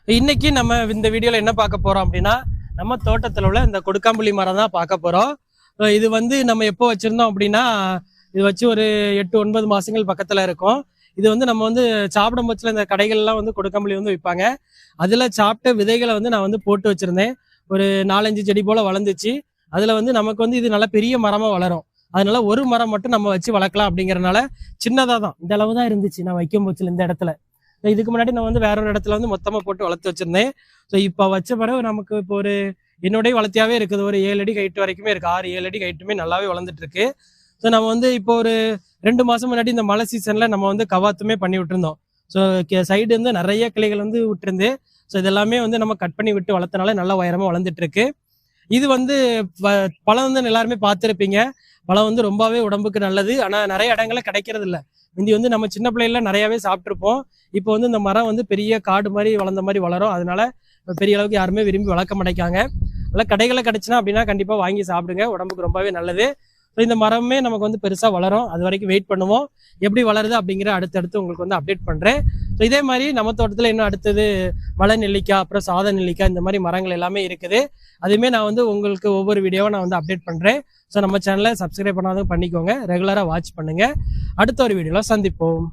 இன்னைக்கு நம்ம இந்த வீடியோல என்ன பார்க்க போறோம் அப்படின்னா, நம்ம தோட்டத்துல உள்ள இந்த கொடுக்காம்புளி மரம் தான் பார்க்க போறோம். இது வந்து நம்ம எப்போ வச்சிருந்தோம் அப்படின்னா, இது வச்சு ஒரு 8-9 மாசங்கள் பக்கத்துல இருக்கும். இது வந்து நம்ம வந்து சாப்பிடும் பட்சத்துல இந்த கடைகள்லாம் வந்து கொடுக்காம்புளி வந்து விற்பாங்க. அதுல சாப்பிட்ட விதைகளை வந்து நான் வந்து போட்டு வச்சிருந்தேன். ஒரு 4-5 செடி போல வளர்ந்துச்சு. அதுல வந்து நமக்கு வந்து இது நல்ல பெரிய மரமா வளரும். அதனால ஒரு மரம் மட்டும் நம்ம வச்சு வளர்க்கலாம் அப்படிங்கறதுனால சின்னதா தான் இந்த அளவு தான் இருந்துச்சு நான் வைக்கும் பட்சத்துல இந்த இடத்துல. இதுக்கு முன்னாடி நான் வந்து வேற ஒரு இடத்துல வந்து மொத்தமா போட்டு வளர்த்து வச்சிருந்தேன். ஸோ இப்போ வச்ச பிறகு நமக்கு இப்போ ஒரு என்னுடைய வளர்த்தியாவே இருக்குது. ஒரு 7 அடி ஹைட் வரைக்குமே இருக்கு. 6-7 அடி ஹைட்டுமே நல்லாவே வளர்ந்துட்டு இருக்கு. ஸோ நம்ம வந்து இப்போ ஒரு 2 மாசம் முன்னாடி இந்த மழை சீசன்ல நம்ம வந்து கவாத்துமே பண்ணி விட்டுருந்தோம். ஸோ சைடு வந்து நிறைய கிளைகள் வந்து விட்டுருந்து. ஸோ இதெல்லாமே வந்து நம்ம கட் பண்ணி விட்டு வளர்த்தனால நல்லா உயரமா வளர்ந்துட்டு இருக்கு. இது வந்து பழம் வந்து எல்லாருமே பார்த்துருப்பீங்க. பழம் வந்து ரொம்பவே உடம்புக்கு நல்லது. ஆனா நிறைய இடங்கள்ல கிடைக்கிறது இல்லை. முந்தி வந்து நம்ம சின்ன பிள்ளைல நிறையவே சாப்பிட்டுருப்போம். இப்போ வந்து இந்த மரம் வந்து பெரிய காடு மாதிரி வளர்ந்த மாதிரி வளரும். அதனால பெரிய அளவுக்கு யாருமே விரும்பி வளர்க்க மாட்டேங்காங்க. அதெல்லாம் கடைகளில் கிடைச்சுன்னா அப்படின்னா கண்டிப்பா வாங்கி சாப்பிடுங்க. உடம்புக்கு ரொம்பவே நல்லது. இந்த மரமே நமக்கு வந்து பெருசா வளரும். அது வரைக்கும் வெயிட் பண்ணுவோம். எப்படி வளருது அப்படிங்கிற அடுத்தடுத்து உங்களுக்கு வந்து அப்டேட் பண்றேன். ஸோ இதே மாதிரி நம்ம தோட்டத்துல இன்னும் அடுத்தது மலை நெல்லிக்காய், அப்புறம் சாத நெல்லிக்காய், இந்த மாதிரி மரங்கள் எல்லாமே இருக்குது. அதுவுமே நான் வந்து உங்களுக்கு ஒவ்வொரு வீடியோவை நான் வந்து அப்டேட் பண்றேன். ஸோ நம்ம சேனலை சப்ஸ்கிரைப் பண்ணாதவங்க பண்ணிக்கோங்க. ரெகுலரா வாட்ச் பண்ணுங்க. அடுத்த ஒரு வீடியோல சந்திப்போம்.